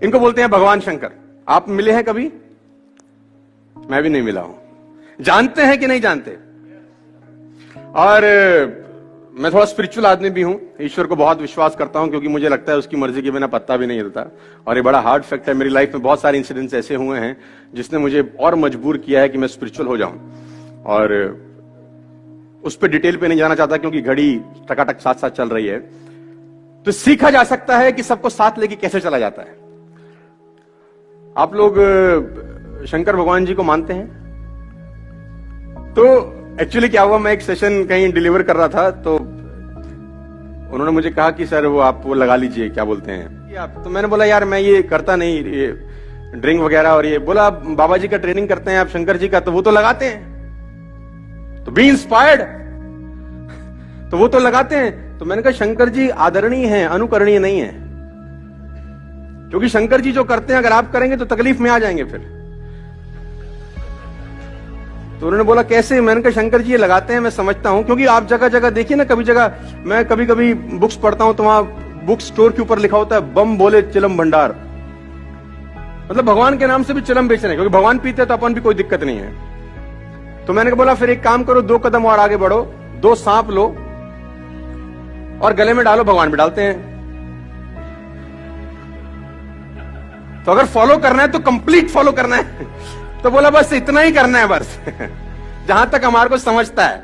इनको बोलते हैं भगवान शंकर। आप मिले हैं कभी? मैं भी नहीं मिला हूं। जानते हैं कि नहीं जानते? और मैं थोड़ा स्पिरिचुअल आदमी भी हूं, ईश्वर को बहुत विश्वास करता हूं, क्योंकि मुझे लगता है उसकी मर्जी के बिना पत्ता भी नहीं हिलता। और ये बड़ा हार्ड फैक्ट है, मेरी लाइफ में बहुत सारे इंसिडेंट्स ऐसे हुए हैं जिसने मुझे और मजबूर किया है कि मैं स्पिरिचुअल हो जाऊं। और उस पर डिटेल पे नहीं जाना चाहता, क्योंकि घड़ी टकाटक साथ साथ चल रही है। तो सीखा जा सकता है कि सबको साथ लेके कैसे चला जाता है। आप लोग शंकर भगवान जी को मानते हैं? तो एक्चुअली क्या हुआ, मैं एक सेशन कहीं डिलीवर कर रहा था, तो उन्होंने मुझे कहा कि सर आप वो लगा लीजिए, क्या बोलते हैं आप। तो मैंने बोला यार मैं ये करता नहीं, ये ड्रिंक वगैरह। और ये बोला बाबा जी का ट्रेनिंग करते हैं आप, शंकर जी का, तो वो तो लगाते हैं, तो बी इंस्पायर्ड, तो वो तो लगाते हैं। तो मैंने कहा शंकर जी आदरणीय हैं, अनुकरणीय नहीं है, क्योंकि शंकर जी जो करते हैं अगर आप करेंगे तो तकलीफ में आ जाएंगे फिर। तो उन्होंने बोला कैसे? मैंने कहा शंकर जी ये लगाते हैं, मैं समझता हूं, क्योंकि आप जगह जगह देखिए ना, कभी जगह मैं कभी कभी बुक्स पढ़ता हूं तो वहां बुक स्टोर के ऊपर लिखा होता है बम बोले चिलम भंडार, मतलब भगवान के नाम से भी चिलम बेच रहे हैं, क्योंकि भगवान पीते तो अपन भी कोई दिक्कत नहीं है। तो मैंने बोला फिर एक काम करो, 2 कदम और आगे बढ़ो, 2 सांप लो और गले में डालो, भगवान भी डालते हैं। तो अगर फॉलो करना है तो कंप्लीट फॉलो करना है। तो बोला बस इतना ही करना है बस, जहां तक हमारे को समझता है।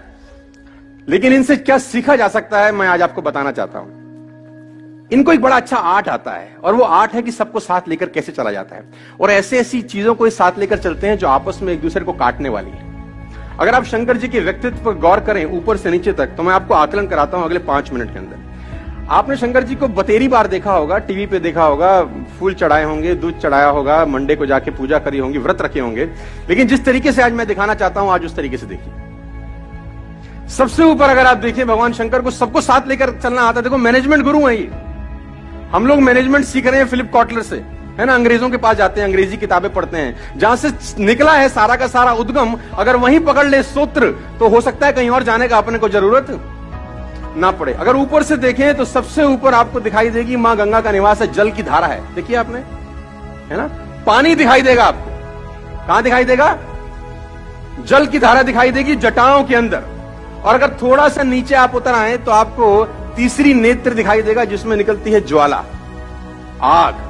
लेकिन इनसे क्या सीखा जा सकता है, मैं आज आपको बताना चाहता हूं। इनको एक बड़ा अच्छा आर्ट आता है, और वो आर्ट है कि सबको साथ लेकर कैसे चला जाता है। और ऐसे ऐसी चीजों को साथ लेकर चलते हैं जो आपस में एक दूसरे को काटने वाली है। अगर आप शंकर जी के व्यक्तित्व पर गौर करें ऊपर से नीचे तक, तो मैं आपको आकलन कराता हूं अगले 5 मिनट के अंदर। आपने शंकर जी को बतेरी बार देखा होगा, टीवी पे देखा होगा, फूल चढ़ाए होंगे, दूध चढ़ाया होगा, मंडे को जाके पूजा करी होंगी, व्रत रखे होंगे। लेकिन जिस तरीके से आज मैं दिखाना चाहता हूं, आज उस तरीके से देखिए। सबसे ऊपर अगर आप देखिए, भगवान शंकर को सबको साथ लेकर चलना आता है। देखो मैनेजमेंट गुरु है ये। हम लोग मैनेजमेंट सीख रहे हैं फिलिप कॉटलर से, है ना, अंग्रेजों के पास जाते हैं, अंग्रेजी किताबें पढ़ते हैं, जहां से निकला है सारा का सारा उद्गम, अगर वहीं पकड़ ले सूत्र, तो हो सकता है कहीं और जाने का अपने को जरूरत ना पड़े। अगर ऊपर से देखें तो सबसे ऊपर आपको दिखाई देगी मां गंगा का निवास है, जल की धारा है, देखिए आपने, है ना, पानी दिखाई देगा आपको। कहां दिखाई देगा? जल की धारा दिखाई देगी जटाओं के अंदर। और अगर थोड़ा सा नीचे आप उतर आए तो आपको तीसरी नेत्र दिखाई देगा, जिसमें निकलती है ज्वाला, आग।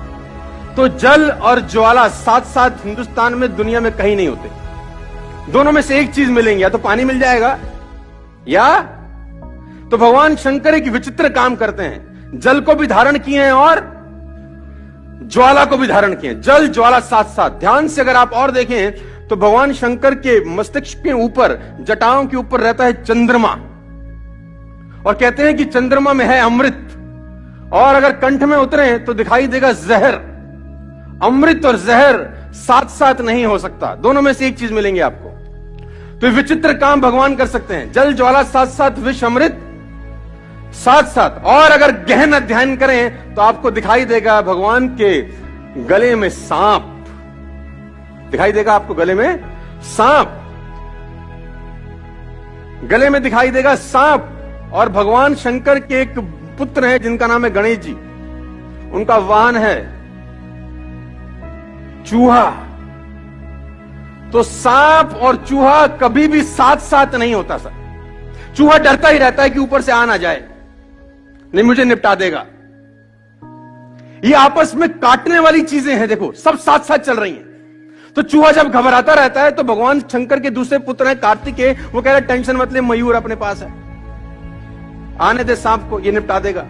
तो जल और ज्वाला साथ साथ हिंदुस्तान में, दुनिया में कहीं नहीं होते। दोनों में से एक चीज मिलेंगी, या तो पानी मिल जाएगा, या तो भगवान शंकर एक विचित्र काम करते हैं, जल को भी धारण किए हैं और ज्वाला को भी धारण किए हैं, जल ज्वाला साथ साथ। ध्यान से अगर आप और देखें तो भगवान शंकर के मस्तिष्क के ऊपर, जटाओं के ऊपर रहता है चंद्रमा, और कहते हैं कि चंद्रमा में है अमृत। और अगर कंठ में उतरे तो दिखाई देगा जहर। अमृत और जहर साथ साथ नहीं हो सकता, दोनों में से एक चीज मिलेंगे आपको। तो विचित्र काम भगवान कर सकते हैं, जल ज्वाला साथ साथ, विष अमृत साथ साथ। और अगर गहन अध्ययन करें तो आपको दिखाई देगा भगवान के गले में सांप दिखाई देगा, आपको गले में सांप, गले में दिखाई देगा सांप। और भगवान शंकर के एक पुत्र हैं जिनका नाम है गणेश जी, उनका वाहन है चूहा। तो सांप और चूहा कभी भी साथ साथ नहीं होता सर। चूहा डरता ही रहता है कि ऊपर से आ ना जाए, नहीं मुझे निपटा देगा। ये आपस में काटने वाली चीजें हैं, देखो सब साथ साथ चल रही हैं। तो चूहा जब घबराता रहता है तो भगवान शंकर के दूसरे पुत्र हैं कार्तिकेय, वो कह रहे टेंशन मत ले, मयूर अपने पास है, आने दे सांप को, ये निपटा देगा।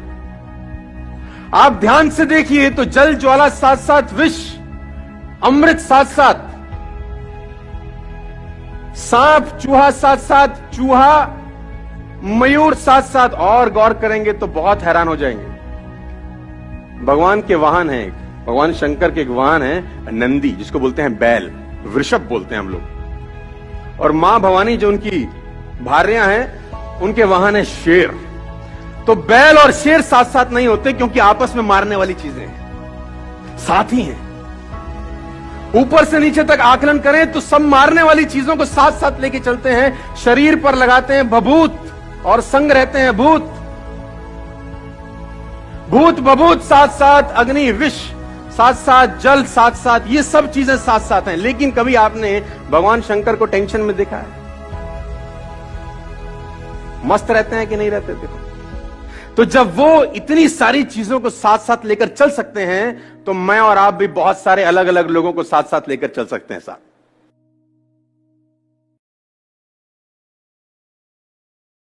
आप ध्यान से देखिए तो जल ज्वाला साथ साथ, विष अमृत साथ साथ, सांप चूहा साथ साथ, चूहा मयूर साथ साथ। और गौर करेंगे तो बहुत हैरान हो जाएंगे। भगवान के वाहन है, भगवान शंकर के एक वाहन है नंदी, जिसको बोलते हैं बैल, वृषभ बोलते हैं हम लोग। और मां भवानी जो उनकी भार्या हैं, उनके वाहन है शेर। तो बैल और शेर साथ साथ नहीं होते, क्योंकि आपस में मारने वाली चीजें हैं, साथी हैं। ऊपर से नीचे तक आकलन करें तो सब मारने वाली चीजों को साथ साथ लेके चलते हैं। शरीर पर लगाते हैं भभूत और संग रहते हैं भूत। भूत बभूत साथ साथ, अग्नि विष साथ साथ जल, साथ साथ ये सब चीजें साथ साथ हैं, लेकिन कभी आपने भगवान शंकर को टेंशन में देखा है? मस्त रहते हैं कि नहीं रहते? देखो, तो जब वो इतनी सारी चीजों को साथ साथ लेकर चल सकते हैं, तो मैं और आप भी बहुत सारे अलग अलग लोगों को साथ साथ लेकर चल सकते हैं साथ।